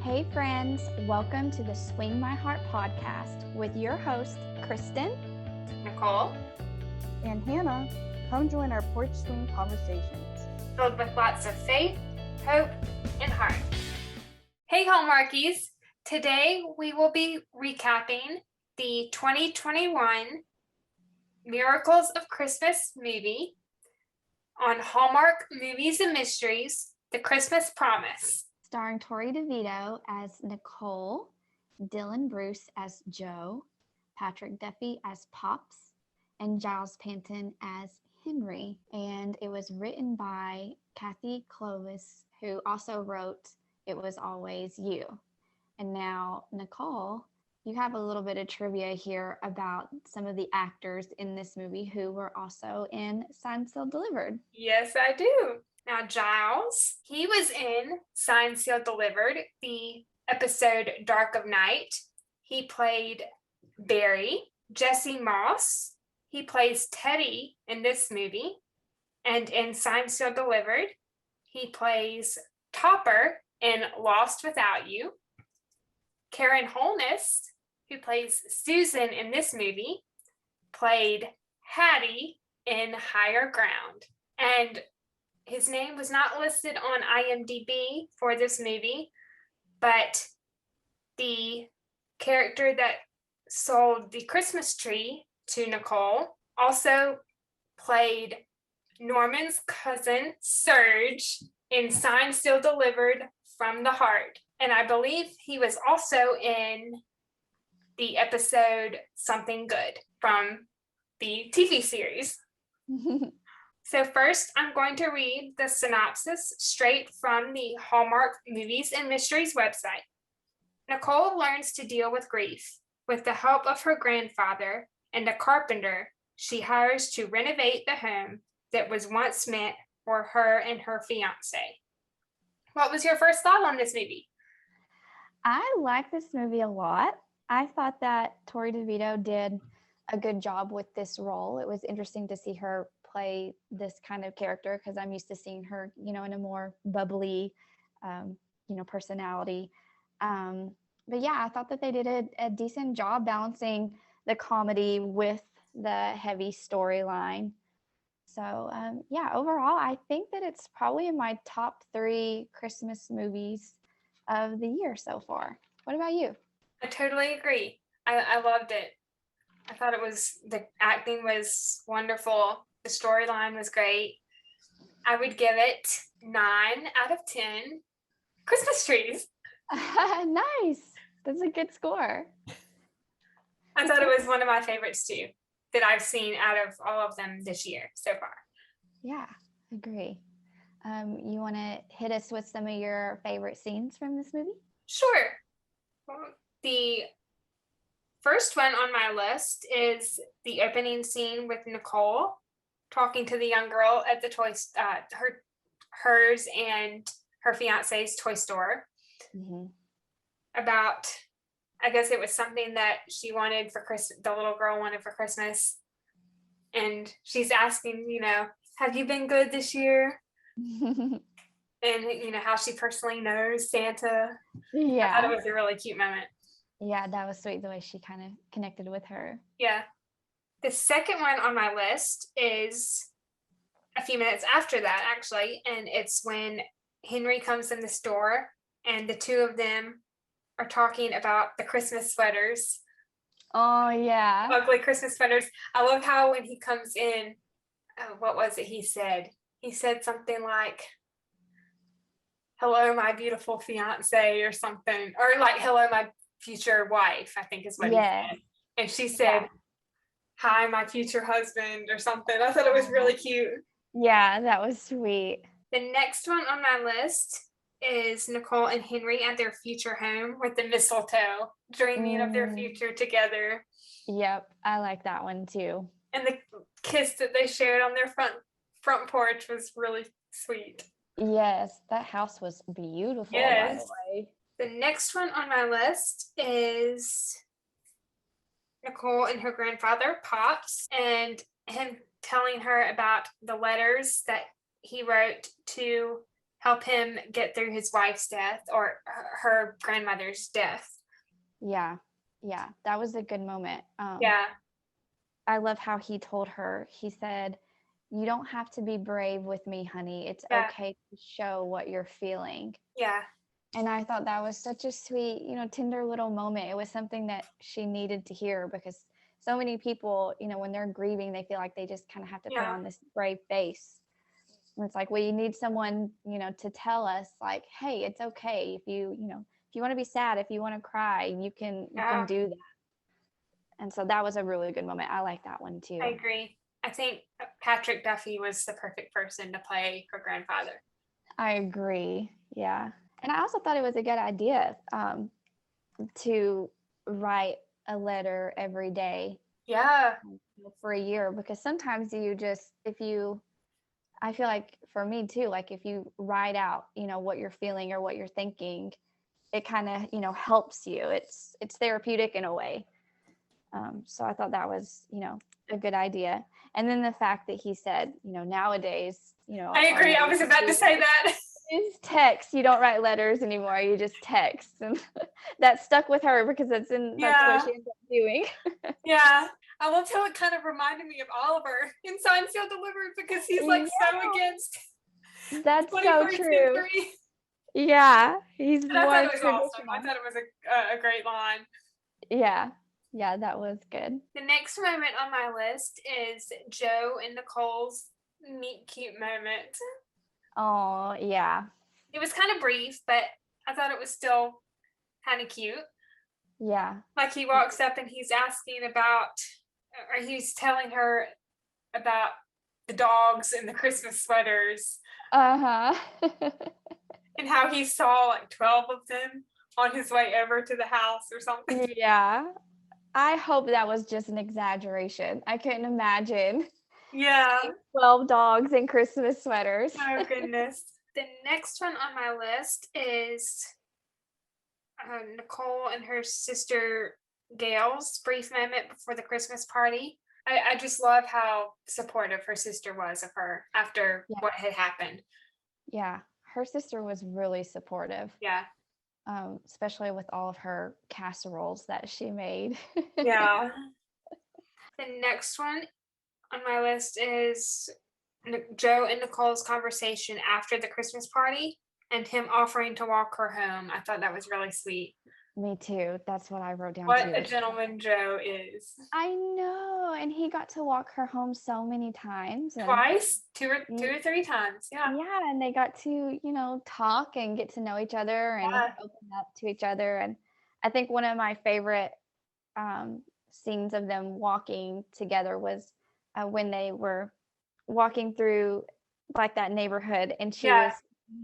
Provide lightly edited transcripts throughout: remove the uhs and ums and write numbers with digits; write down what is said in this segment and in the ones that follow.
Hey friends, welcome to the Swing My Heart podcast with your host, Kristen, Nicole, and Hannah. Come join our porch swing conversations. filled with lots of faith, hope, and heart. Hey Hallmarkies! Today we will be recapping the 2021 Miracles of Christmas movie on Hallmark Movies and Mysteries, The Christmas Promise. Starring Tori DeVito as Nicole, Dylan Bruce as Joe, Patrick Duffy as Pops, and Giles Panton as Henry. And it was written by Kathy Clovis, who also wrote It Was Always You. And now, Nicole, you have a little bit of trivia here about some of the actors in this movie who were also in Signed, Sealed, Delivered. Yes, I do. Now, Giles, he was in Signed, Sealed, Delivered, the episode Dark of Night. He played Barry. Jesse Moss, he plays Teddy in this movie. And in Signed, Sealed, Delivered, he plays Topper in Lost Without You. Karen Holness, who plays Susan in this movie, played Hattie in Higher Ground. And his name was not listed on IMDb for this movie, but the character that sold the Christmas tree to Nicole also played Norman's cousin, Serge, in Signed, Sealed, Delivered from the Heart. And I believe he was also in the episode Something Good from the TV series. So first, I'm going to read the synopsis straight from the Hallmark Movies and Mysteries website. Nicole learns to deal with grief with the help of her grandfather and a carpenter she hires to renovate the home that was once meant for her and her fiance. What was your first thought on this movie? I like this movie a lot. I thought that Tori DeVito did a good job with this role. It was interesting to see her play this kind of character because I'm used to seeing her, in a more bubbly, personality. But yeah, I thought that they did a decent job balancing the comedy with the heavy storyline. So overall, I think that it's probably in my top 3 Christmas movies of the year so far. What about you? I totally agree. I loved it. I thought the acting was wonderful. The storyline was great. I would give it 9 out of 10 Christmas trees. Nice. That's a good score. I thought it was one of my favorites too, that I've seen out of all of them this year so far. Yeah, agree. You want to hit us with some of your favorite scenes from this movie? Sure. The first one on my list is the opening scene with Nicole talking to the young girl at the hers and her fiance's toy store about, I guess it was something that she wanted for Christmas, the little girl wanted for Christmas. And she's asking, have you been good this year? And, how she personally knows Santa. Yeah. I thought it was a really cute moment. Yeah, that was sweet the way she kind of connected with her. Yeah. The second one on my list is a few minutes after that, actually. And it's when Henry comes in the store and the two of them are talking about the Christmas sweaters. Oh, yeah. Ugly Christmas sweaters. I love how when he comes in, what was it he said? He said something like, "Hello, my beautiful fiance," or something. Or like, "Hello, my future wife," I think is what he said. And she said, "Hi, my future husband," or something. I thought it was really cute. Yeah, that was sweet. The next one on my list is Nicole and Henry at their future home with the mistletoe, dreaming of their future together. Yep, I like that one too. And the kiss that they shared on their front porch was really sweet. Yes, that house was beautiful, yes. By the way. The next one on my list is Nicole and her grandfather, Pops, and him telling her about the letters that he wrote to help him get through his wife's death or her grandmother's death. Yeah. Yeah. That was a good moment. Yeah. I love how he told her, he said, "You don't have to be brave with me, honey. It's Yeah. okay to show what you're feeling." Yeah. And I thought that was such a sweet, tender little moment. It was something that she needed to hear, because so many people, when they're grieving, they feel like they just kind of have to put on this brave face. And it's like, well, you need someone, to tell us, like, hey, it's okay if you want to be sad, if you want to cry, you can do that. And so that was a really good moment. I like that one too. I agree. I think Patrick Duffy was the perfect person to play her grandfather. I agree. Yeah. And I also thought it was a good idea to write a letter every day. Yeah. For a year, because sometimes I feel like for me too, like if you write out, what you're feeling or what you're thinking, it kind of, helps you. It's therapeutic in a way. So I thought that was, a good idea. And then the fact that he said, nowadays, I agree. I was about to say that. It's text. You don't write letters anymore. You just text. And that stuck with her because that's what she ended up doing. Yeah. I love how it kind of reminded me of Oliver in Signed, Sealed, Delivered, because he's like so against that's so true. Century. Yeah, he's and I thought it was awesome. I thought it was a great line. Yeah, that was good. The next moment on my list is Joe and Nicole's meet cute moment. Oh, yeah. It was kind of brief, but I thought it was still kind of cute. Yeah. Like he walks up and he's asking about, or he's telling her about the dogs and the Christmas sweaters. Uh-huh. And how he saw like 12 of them on his way over to the house or something. Yeah. I hope that was just an exaggeration. I couldn't imagine. Yeah. 12 dogs in Christmas sweaters. Oh, goodness. The next one on my list is Nicole and her sister Gail's brief moment before the Christmas party. I just love how supportive her sister was of her after what had happened. Yeah, her sister was really supportive. Yeah. Especially with all of her casseroles that she made. Yeah. The next one on my list is Joe and Nicole's conversation after the Christmas party and him offering to walk her home. I thought that was really sweet. Me too. That's what I wrote down what too. What a gentleman Joe is. I know. And he got to walk her home so many times. Twice? Two or three times. Yeah. Yeah. And they got to, talk and get to know each other and open up to each other. And I think one of my favorite scenes of them walking together was when they were walking through like that neighborhood and she was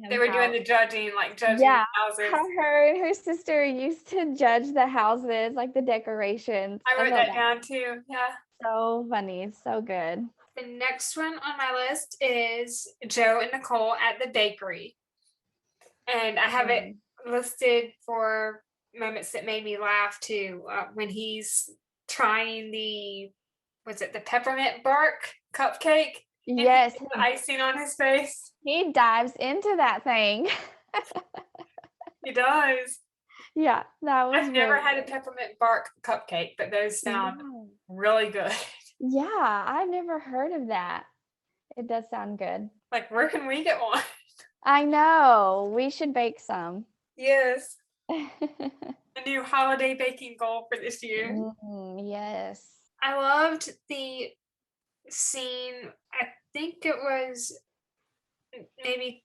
they were doing the judging the houses. How her and her sister used to judge the houses, like the decorations. I wrote that down too. Yeah. So funny. So good. The next one on my list is Joe and Nicole at the bakery. And I have it listed for moments that made me laugh too. When he's trying the peppermint bark cupcake? Yes. The icing on his face. He dives into that thing. He does. Yeah, that was I've never had a peppermint bark cupcake, but those sound really good. Yeah, I've never heard of that. It does sound good. Like, where can we get one? I know. We should bake some. Yes. A new holiday baking goal for this year. Yes. I loved the scene. I think it was maybe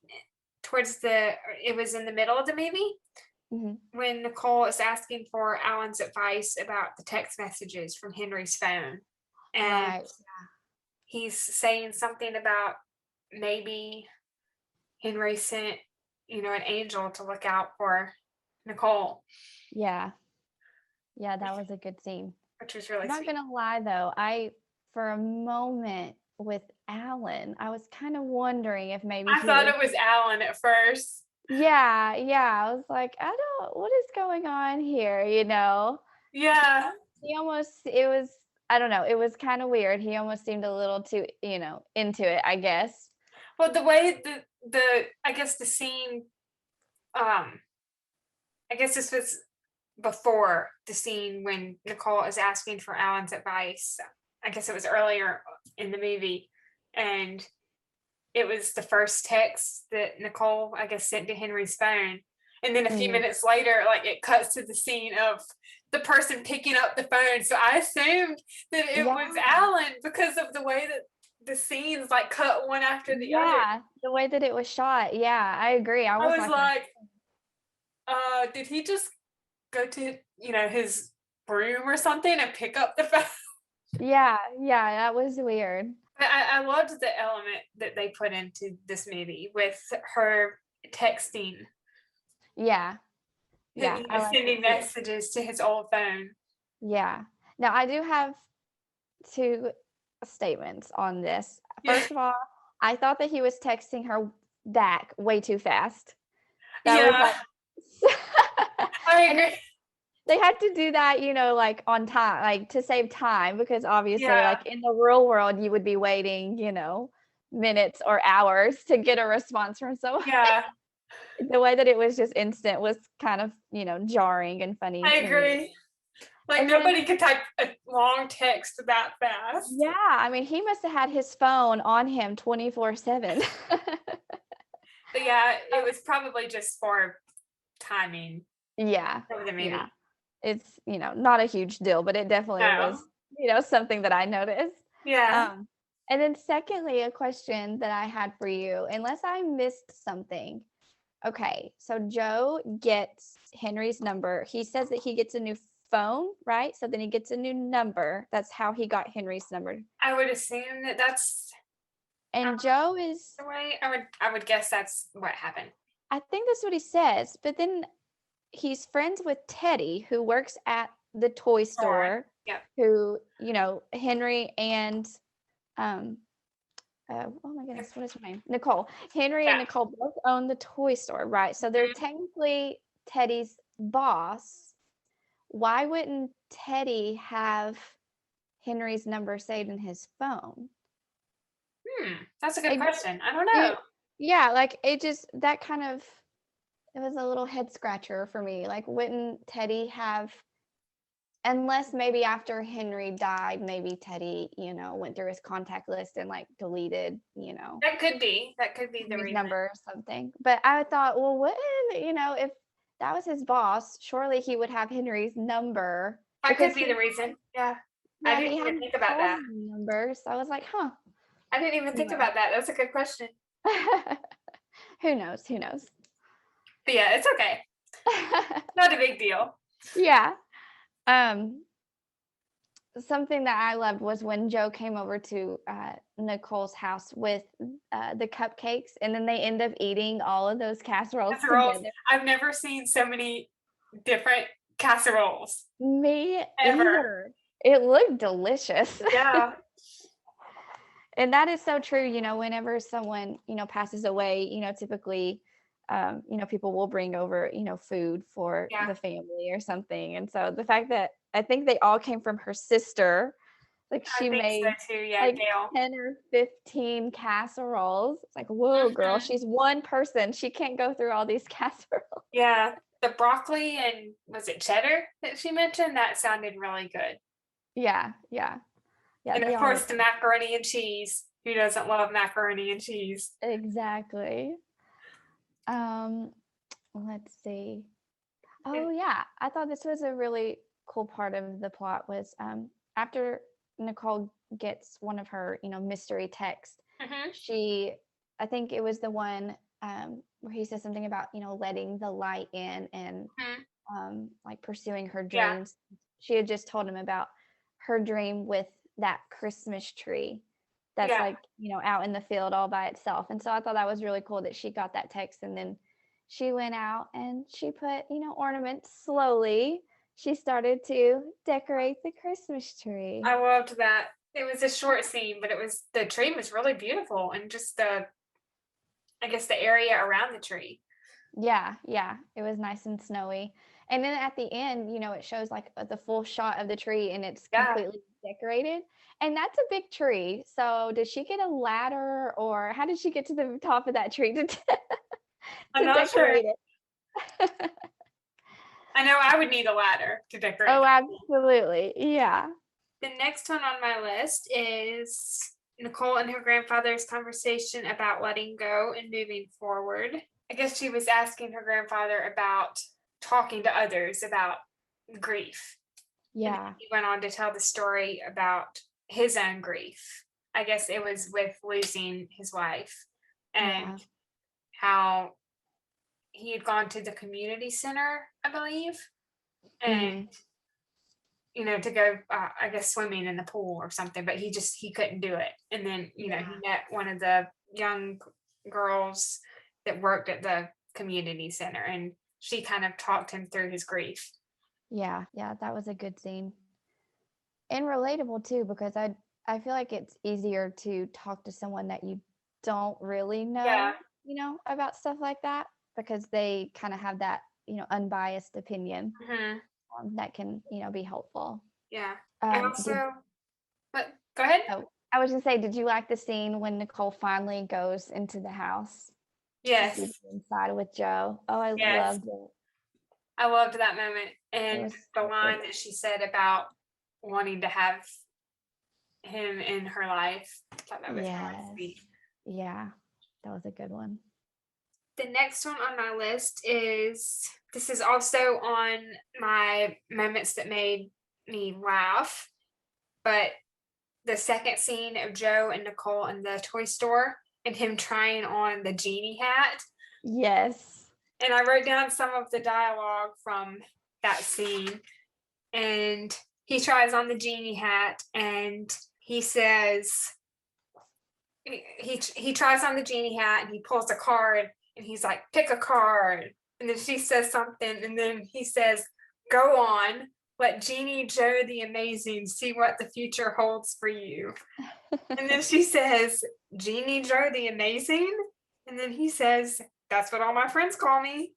it was in the middle of the movie when Nicole is asking for Alan's advice about the text messages from Henry's phone. And he's saying something about maybe Henry sent, an angel to look out for Nicole. Yeah. Yeah, that was a good scene. Which was really I'm not going to lie, though. For a moment with Alan, I was kind of wondering if maybe I thought it was Alan at first. Yeah. I was like, what is going on here, Yeah. I don't know, it was kind of weird. He almost seemed a little too, into it, I guess. Well, the way I guess the scene, I guess this was before the scene when Nicole is asking for Alan's advice. I guess it was earlier in the movie, and it was the first text that Nicole, I guess, sent to Henry's phone. And then a few minutes later, like it cuts to the scene of the person picking up the phone. So I assumed that it was Alan because of the way that the scenes like cut one after the other. Yeah, the way that it was shot. Yeah, I agree. I I was was like, did he just go to, his room or something and pick up the phone? yeah, that was weird. I loved the element that they put into this movie with her texting. Yeah. Yeah. Sending messages to his old phone. Yeah. Now I do have 2 statements on this. First of all, I thought that he was texting her back way too fast. That was like I agree. They had to do that, like on time, like to save time, because obviously like in the real world you would be waiting, minutes or hours to get a response from someone. Yeah. The way that it was just instant was kind of, jarring and funny. I agree. Like and nobody could type a long text that fast. Yeah, I mean, he must have had his phone on him 24/7. But yeah, it was probably just for timing. Yeah. Of the movie. Yeah. It's, not a huge deal, but it definitely was, something that I noticed. Yeah. And then secondly, a question that I had for you, unless I missed something. Okay, so Joe gets Henry's number. He says that he gets a new phone, right? So then he gets a new number. That's how he got Henry's number. I would assume that that's. And Joe is. The way I would guess that's what happened. I think that's what he says, but then he's friends with Teddy, who works at the toy store. Yeah. Who, Henry and oh my goodness, what is her name? Nicole. Henry and Nicole both own the toy store, right? So they're technically Teddy's boss. Why wouldn't Teddy have Henry's number saved in his phone? That's a good question. I don't know. Yeah, like it was a little head scratcher for me. Like, wouldn't Teddy have, unless maybe after Henry died, maybe Teddy, went through his contact list and like deleted, That could be the reason. Number or something. But I thought, well, wouldn't, if that was his boss, surely he would have Henry's number. That could be the reason. Yeah. I didn't even think about that. Number, so I was like, huh. I didn't even think about that. That's a good question. Who knows? But yeah, it's okay. Not a big deal. Yeah. Something that I loved was when Joe came over to Nicole's house with the cupcakes, and then they end up eating all of those casseroles together. I've never seen so many different casseroles. Me ever. It looked delicious. Yeah. And that is so true. Whenever someone, passes away, typically, people will bring over, food for the family or something. And so the fact that I think they all came from her sister, like she made so too. Yeah, like Gail. 10 or 15 casseroles. It's like, whoa, girl, she's one person. She can't go through all these casseroles. Yeah. The broccoli and was it cheddar that she mentioned? That sounded really good. Yeah. And of course the macaroni and cheese. Who doesn't love macaroni and cheese? Exactly. Let's see. Oh yeah, I thought this was a really cool part of the plot was after Nicole gets one of her, mystery texts, I think it was the one where he says something about, letting the light in and like pursuing her dreams. Yeah. She had just told him about her dream with that Christmas tree that's like, out in the field all by itself. And so I thought that was really cool that she got that text, and then she went out and she put, ornaments slowly. She started to decorate the Christmas tree. I loved that. It was a short scene, but the tree was really beautiful, and just the area around the tree. Yeah, yeah. It was nice and snowy. And then at the end, it shows like the full shot of the tree and it's Yeah. completely decorated. And that's a big tree. So did she get a ladder or how did she get to the top of that tree to I'm to not sure. decorate it? I know I would need a ladder to decorate. Oh, absolutely. Yeah. The next one on my list is Nicole and her grandfather's conversation about letting go and moving forward. I guess she was asking her grandfather about talking to others about grief. Yeah. And he went on to tell the story about his own grief. I guess it was with losing his wife and how he had gone to the community center, I believe, and to go, I guess, swimming in the pool or something, but he couldn't do it. And then, he met one of the young girls that worked at the community center, and she kind of talked him through his grief. Yeah. Yeah. That was a good scene. And relatable too, because I feel like it's easier to talk to someone that you don't really know, about stuff like that because they kind of have that, unbiased opinion that can, be helpful. Yeah. And also, but go ahead. Oh, I was gonna say, did you like the scene when Nicole finally goes into the house? Yes. Inside with Joe. Oh, I loved it. I loved that moment. And the line that she said about wanting to have him in her life. I thought that was really sweet. Yeah, that was a good one. The next one on my list this is also on my moments that made me laugh, but the second scene of Joe and Nicole in the toy store and him trying on the genie hat. Yes. And I wrote down some of the dialogue from that scene. And he tries on the genie hat and he says, he tries on the genie hat and he pulls a card and he's like, pick a card. And then she says something and then he says, go on, let Genie Joe the Amazing see what the future holds for you. And then she says, Genie Joe the Amazing? And then he says, that's what all my friends call me.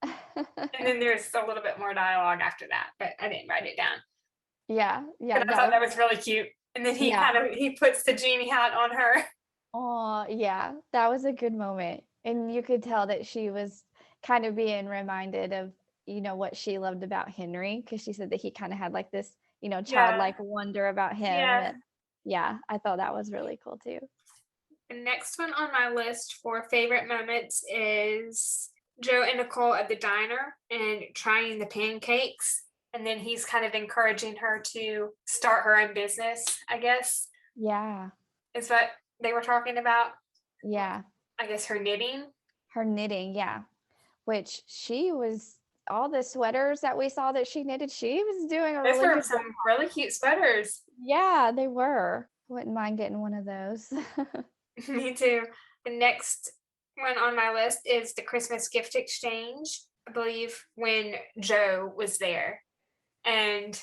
And then there's a little bit more dialogue after that, but I didn't write it down. Yeah. But I thought that was really cute. And then he puts the genie hat on her. Oh, yeah. That was a good moment. And you could tell that she was kind of being reminded of, what she loved about Henry, because she said that he kind of had like this, childlike wonder about him. Yeah. And I thought that was really cool too. The next one on my list for favorite moments is Joe and Nicole at the diner and trying the pancakes. And then he's kind of encouraging her to start her own business, I guess. Yeah. Is what they were talking about. Yeah. I guess her knitting. Her knitting, yeah. Which she was, all the sweaters that we saw that she knitted, she was doing a Those really were good some job. really cute sweaters. Yeah, they were. Wouldn't mind getting one of those. Me too. The next one on my list is the Christmas gift exchange. I believe when Joe was there. And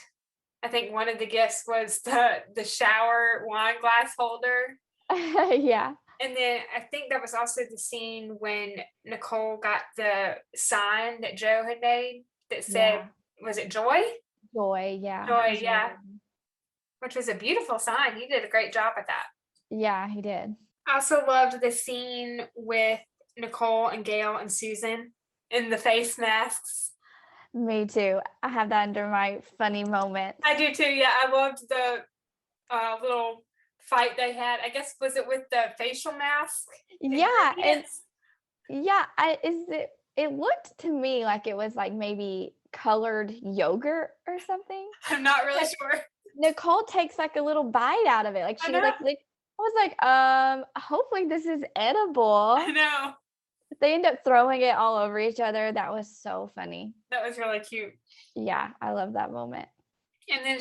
I think one of the gifts was the shower wine glass holder. Yeah. And then I think that was also the scene when Nicole got the sign that Joe had made that said, was it Joy? Joy, yeah. Joy, yeah. Which was a beautiful sign. He did a great job at that. Yeah, he did. I also loved the scene with Nicole and Gail and Susan in the face masks. Me too. I have that under my funny moments. I do too. Yeah, I loved the little fight they had. I guess was it with the facial mask? Yeah, and it looked to me like it was like maybe colored yogurt or something. I'm not really sure. Nicole takes like a little bite out of it. Like she like I was like, hopefully this is edible. I know. They end up throwing it all over each other. That was so funny. That was really cute. Yeah, I love that moment. And then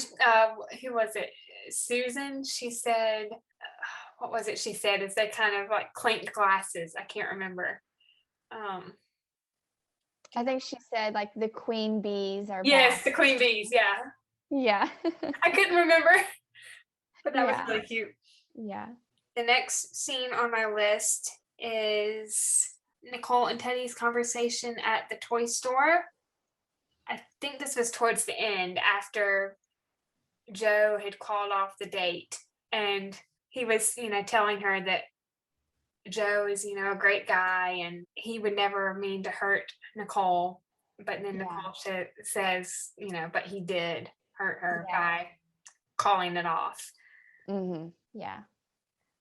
who was it? Susan, she said, what was it she said? Is they kind of like clinked glasses. I can't remember. I think she said like the queen bees are Yes, back. the queen bees, yeah. Yeah. I couldn't remember. But that was really cute. Yeah. The next scene on my list is Nicole and Teddy's conversation at the toy store. I think this was towards the end after Joe had called off the date, and he was, telling her that Joe is, a great guy and he would never mean to hurt Nicole. But then Yeah. Nicole says, but he did hurt her Yeah. by calling it off. Yeah.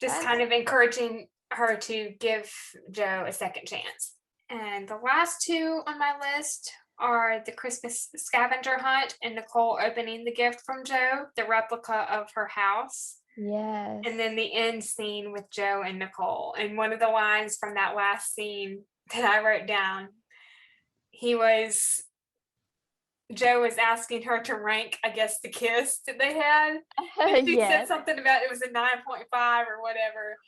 Just kind of encouraging her to give Joe a second chance. And the last two on my list are the Christmas scavenger hunt and Nicole opening the gift from Joe, the replica of her house. Yes. And then the end scene with Joe and Nicole. And one of the lines from that last scene that I wrote down, Joe was asking her to rank, I guess, the kiss that they had. And she said something about it was a 9.5 or whatever.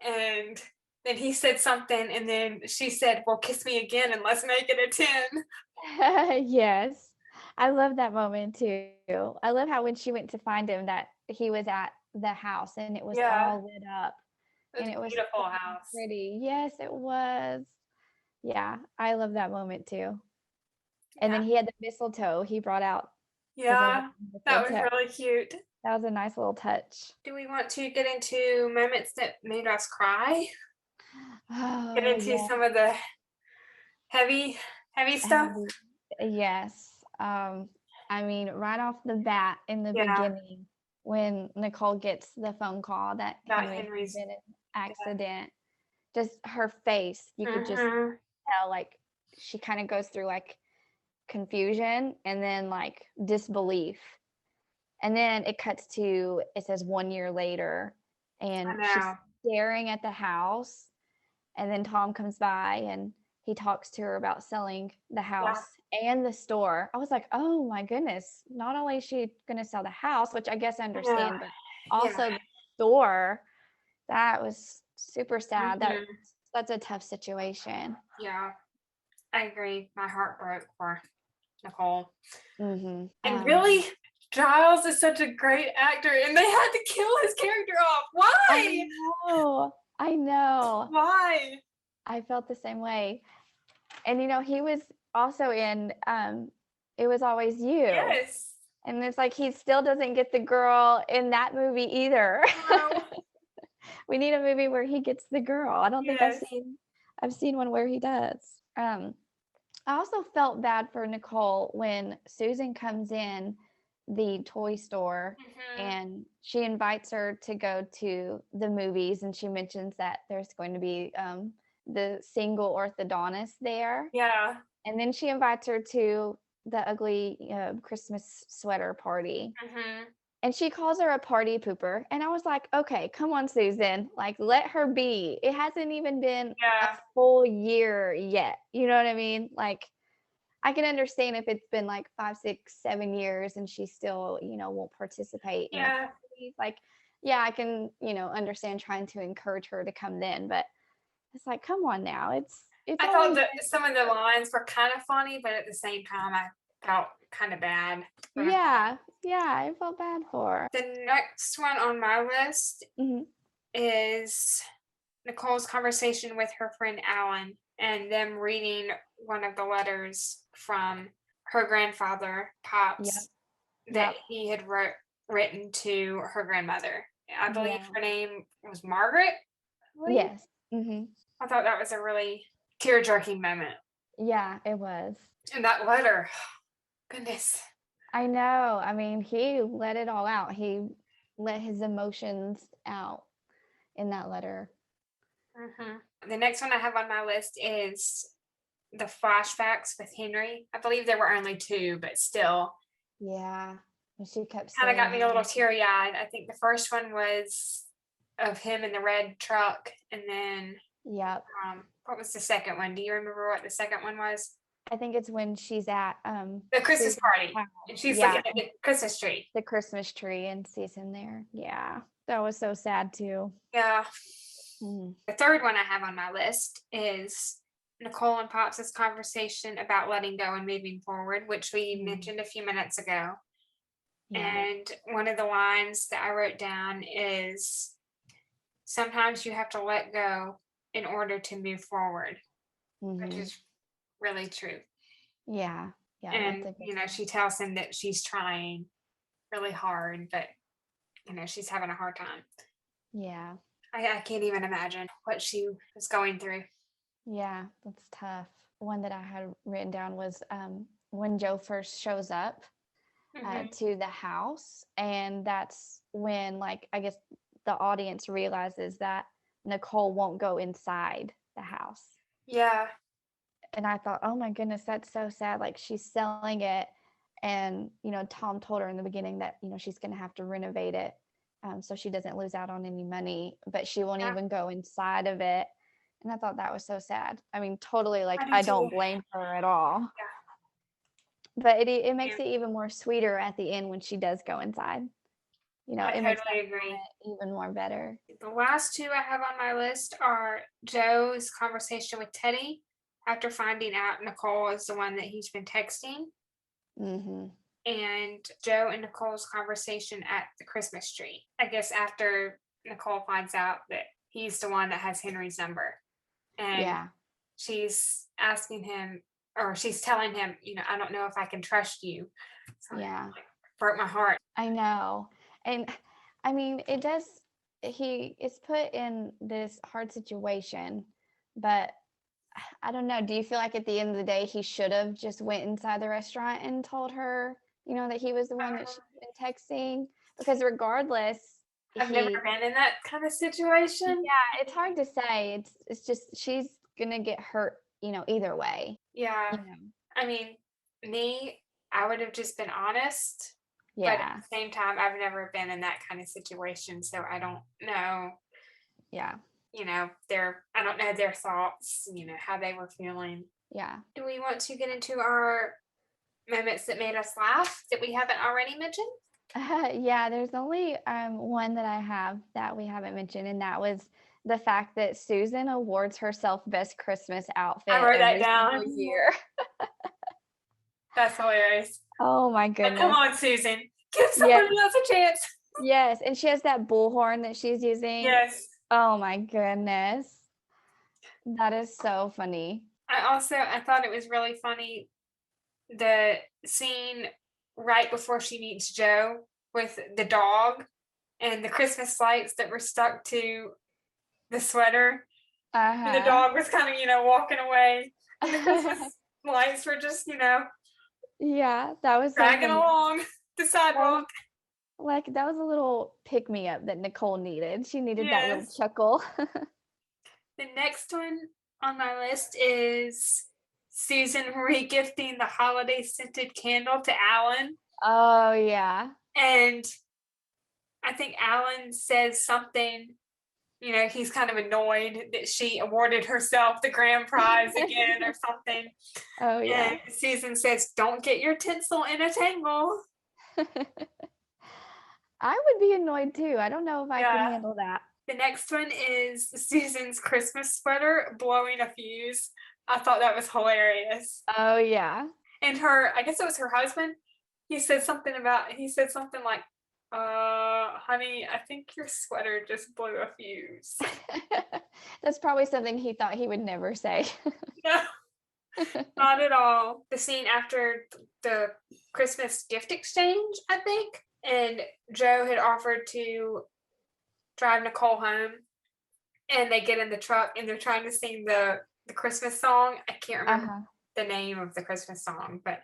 And then he said something, and then she said, well, kiss me again and let's make it a 10. Yes. I love that moment too. I love how when she went to find him that he was at the house and it was all lit up. And it was a beautiful house. Pretty. Yes, it was. Yeah, I love that moment too. And then he had the mistletoe he brought out. Yeah, that was really cute. That was a nice little touch. Do we want to get into moments that made us cry? Get into some of the heavy stuff? Yes. I mean, right off the bat in the beginning, when Nicole gets the phone call that Henry's been in an accident, just her face, you could just tell, like, she kind of goes through, like, confusion and then, like, disbelief. And then it cuts to, it says 1 year later, and she's staring at the house, and then Tom comes by and he talks to her about selling the house and the store. I was like, oh my goodness, not only is she going to sell the house, which I guess I understand, but also the store. That was super sad. That's a tough situation. Yeah, I agree. My heart broke for Nicole. And really, Giles is such a great actor, and they had to kill his character off. Why? I know. Why? I felt the same way. And he was also in It Was Always You. Yes. And it's like he still doesn't get the girl in that movie either. No. We need a movie where he gets the girl. I don't think I've seen one where he does. I also felt bad for Nicole when Susan comes in the toy store and she invites her to go to the movies, and she mentions that there's going to be the single orthodontist there. Yeah. And then she invites her to the ugly Christmas sweater party. And she calls her a party pooper. And I was like, okay, come on, Susan. Like, let her be. It hasn't even been a full year yet. You know what I mean? Like, I can understand if it's been like 5, 6, 7 years and she still, won't participate in the parties. Like, I can, understand trying to encourage her to come then. But it's like, come on now. I thought that some of the lines were kind of funny, but at the same time, I felt kind of bad. Yeah, I felt bad for her. The next one on my list is Nicole's conversation with her friend Alan and them reading one of the letters from her grandfather, Pops, that he had written to her grandmother. I believe her name was Margaret. Yes. I thought that was a really tear-jerking moment. Yeah, it was. And that letter, goodness. I know. I mean, he let it all out. He let his emotions out in that letter. The next one I have on my list is the flashbacks with Henry. I believe there were only 2, but still. Yeah. And she kept kind of got me a little teary-eyed. I think the first one was of him in the red truck, and then what was the second one? Do you remember what the second one was? I think it's when she's at the Christmas party, and she's looking at the Christmas tree. The Christmas tree, and sees him there. Yeah, that was so sad too. Yeah. The third one I have on my list is Nicole and Pops' conversation about letting go and moving forward, which we mentioned a few minutes ago. And one of the lines that I wrote down is, sometimes you have to let go in order to move forward. which is really true. Yeah. Yeah. And, That's a good sign. she tells him that she's trying really hard, but, she's having a hard time. Yeah. I can't even imagine what she was going through. Yeah. That's tough. One that I had written down was when Joe first shows up to the house. And that's when, like, I guess the audience realizes that Nicole won't go inside the house. Yeah. And I thought, oh my goodness, that's so sad. Like, she's selling it. And, Tom told her in the beginning that, she's going to have to renovate it so she doesn't lose out on any money, but she won't even go inside of it. And I thought that was so sad. I mean, totally, like, I don't blame her at all. Yeah. But it makes it even more sweeter at the end when she does go inside. I it makes totally agree. Even more better. The last two I have on my list are Joe's conversation with Teddy after finding out Nicole is the one that he's been texting. And Joe and Nicole's conversation at the Christmas tree. I guess after Nicole finds out that he's the one that has Henry's number. And she's asking him, or she's telling him, I don't know if I can trust you. So it broke my heart. I know. And I mean, he is put in this hard situation, but I don't know. Do you feel like at the end of the day, he should have just went inside the restaurant and told her, that he was the one that she's been texting? Because regardless, I've never been in that kind of situation. Yeah, it's hard to say. It's just she's gonna get hurt, either way. Yeah. I mean, I would have just been honest. Yeah. But at the same time, I've never been in that kind of situation, so I don't know. Yeah. I don't know their thoughts, how they were feeling. Yeah. Do we want to get into our moments that made us laugh that we haven't already mentioned? Yeah, there's only one that I have that we haven't mentioned, and that was the fact that Susan awards herself best Christmas outfit I wrote that every down. single year. That's hilarious. Oh my goodness. Come on, Susan. Give somebody else a chance. Yes, and she has that bullhorn that she's using. Yes. Oh my goodness. That is so funny. I thought it was really funny, the scene right before she meets Joe with the dog and the Christmas lights that were stuck to the sweater. And the dog was kind of, walking away. And the Christmas lights were just, yeah, that was dragging along the sidewalk. Like, that was a little pick-me-up that Nicole needed. She needed that little chuckle. The next one on my list is Susan regifting the holiday scented candle to Alan. Oh, yeah. And I think Alan says something, he's kind of annoyed that she awarded herself the grand prize again or something. Oh, yeah. And Susan says, don't get your tinsel in a tangle. I would be annoyed too. I don't know if I can handle that. The next one is Susan's Christmas sweater blowing a fuse. I thought that was hilarious. Oh, yeah. And I guess it was her husband. He said something like, honey, I think your sweater just blew a fuse. That's probably something he thought he would never say. No, not at all. The scene after the Christmas gift exchange, I think. And Joe had offered to drive Nicole home, and they get in the truck and they're trying to sing the Christmas song. I can't remember the name of the Christmas song, but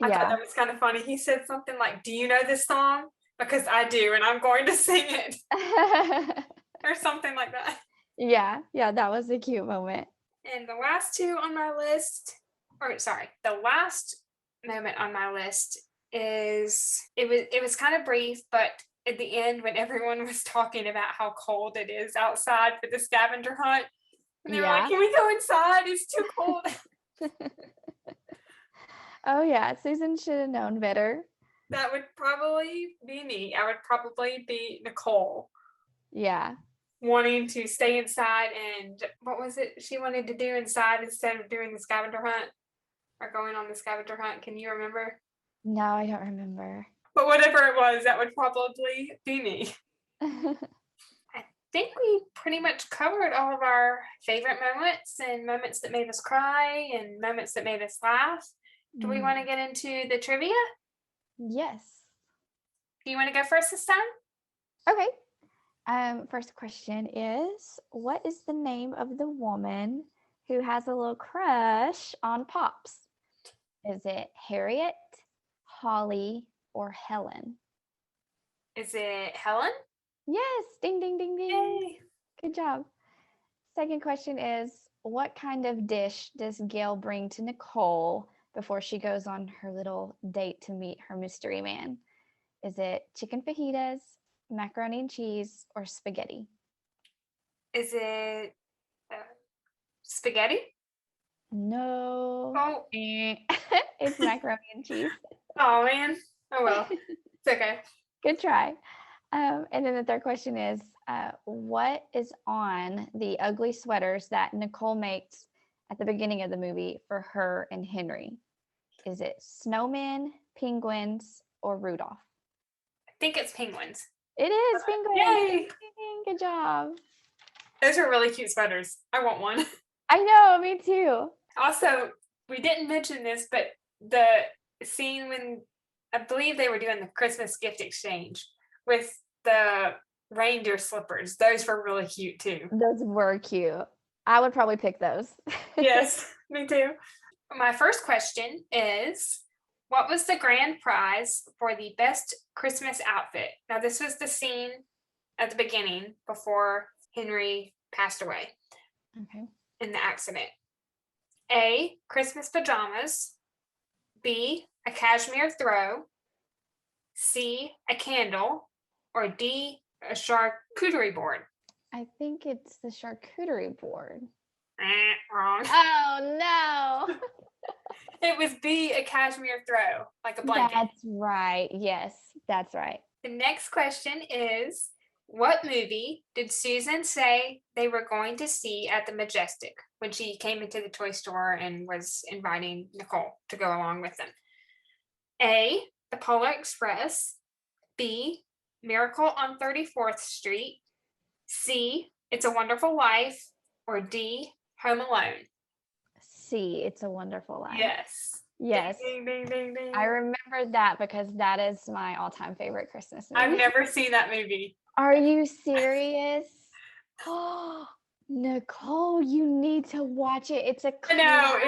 I thought that was kind of funny. He said something like, do you know this song? Because I do, and I'm going to sing it. Or something like that. Yeah, that was a cute moment. And the last moment on my list is, it was kind of brief, but at the end when everyone was talking about how cold it is outside for the scavenger hunt, and they were like, can we go inside? It's too cold. Oh yeah, Susan should have known better. That would probably be me. I would probably be Nicole. Yeah. Wanting to stay inside, and what was it she wanted to do inside instead of doing the scavenger hunt or going on the scavenger hunt? Can you remember? No, I don't remember. But whatever it was, that would probably be me. think we pretty much covered all of our favorite moments and moments that made us cry and moments that made us laugh. Do we want to get into the trivia? Yes. Do you want to go first this time? Okay. First question is, what is the name of the woman who has a little crush on Pops? Is it Harriet, Holly, or Helen? Is it Helen? Yes. Ding, ding, ding, ding. Yay. Good job. Second question is, what kind of dish does Gail bring to Nicole before she goes on her little date to meet her mystery man? Is it chicken fajitas, macaroni and cheese, or spaghetti? Is it spaghetti? No. Oh. It's macaroni and cheese. Oh, man. Oh, well. It's okay. Good try. And then the third question is, what is on the ugly sweaters that Nicole makes at the beginning of the movie for her and Henry? Is it snowmen, penguins, or Rudolph? I think it's penguins. It is penguins. Yay! Good job. Those are really cute sweaters. I want one. I know, me too. Also, we didn't mention this, but the scene when I believe they were doing the Christmas gift exchange with the reindeer slippers, those were really cute too. Those were cute. I would probably pick those. Yes, me too. My first question is, what was the grand prize for the best Christmas outfit? Now, this was the scene at the beginning before Henry passed away in the accident. A, Christmas pajamas. B, a cashmere throw. C, a candle. Or D, a charcuterie board. I think it's the charcuterie board. Wrong. Oh, no. It was B, a cashmere throw, like a blanket. That's right. Yes, that's right. The next question is, what movie did Susan say they were going to see at the Majestic when she came into the toy store and was inviting Nicole to go along with them? A, The Polar Express. B, Miracle on 34th Street. C, It's a Wonderful Life. Or D, Home Alone. C, It's a Wonderful Life. Yes. Yes. Ding, ding, ding, ding. I remember that because that is my all-time favorite Christmas movie. I've never seen that movie. Are you serious? Oh, Nicole, you need to watch it. It's a I know,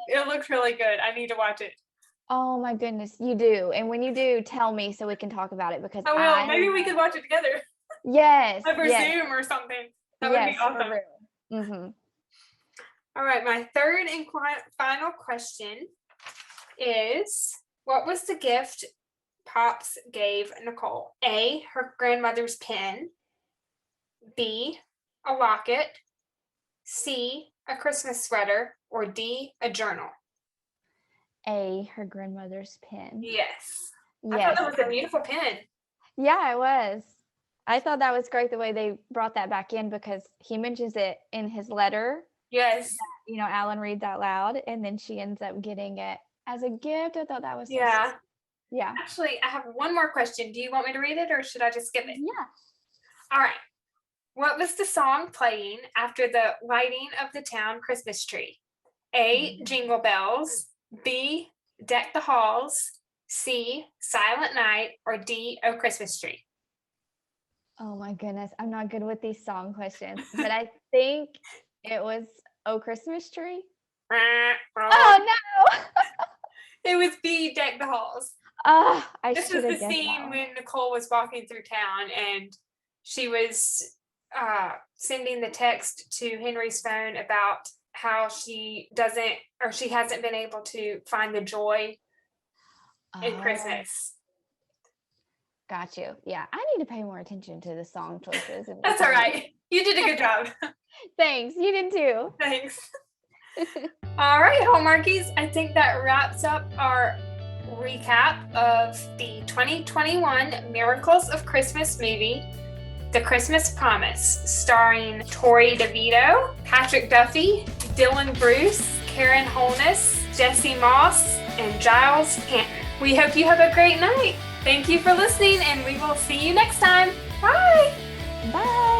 it looks really good. I need to watch it. Oh my goodness, you do. And when you do, tell me so we can talk about it because I will. Maybe we could watch it together. Yes. Over Zoom or something. That would be awesome. Mm-hmm. All right, my third and final question is, what was the gift Pops gave Nicole? A, her grandmother's pen. B, a locket. C, a Christmas sweater. Or D, a journal. A, her grandmother's pen. Yes. Yes. I thought that was a beautiful pen. Yeah, it was. I thought that was great the way they brought that back in because he mentions it in his letter. Yes. That, you know, Alan reads out loud and then she ends up getting it as a gift. I thought that was so yeah. sweet. Yeah. Actually, I have one more question. Do you want me to read it or should I just skip it? Yeah. All right. What was the song playing after the lighting of the town Christmas tree? A, Jingle Bells. B, Deck the Halls. C, Silent Night. Or D, Oh Christmas Tree. Oh my goodness. I'm not good with these song questions, but I think it was Oh Christmas Tree. Oh no. It was B, Deck the Halls. This was the scene when Nicole was walking through town and she was sending the text to Henry's phone about how she hasn't been able to find the joy in Christmas. Got you. Yeah, I need to pay more attention to the song choices. That's all right. You did a good job. Thanks. You did too. Thanks. All right, Hallmarkies. I think that wraps up our recap of the 2021 Miracles of Christmas movie, The Christmas Promise, starring Tori DeVito, Patrick Duffy, Dylan Bruce, Karen Holness, Jesse Moss, and Giles Panton. We hope you have a great night. Thank you for listening, and we will see you next time. Bye! Bye!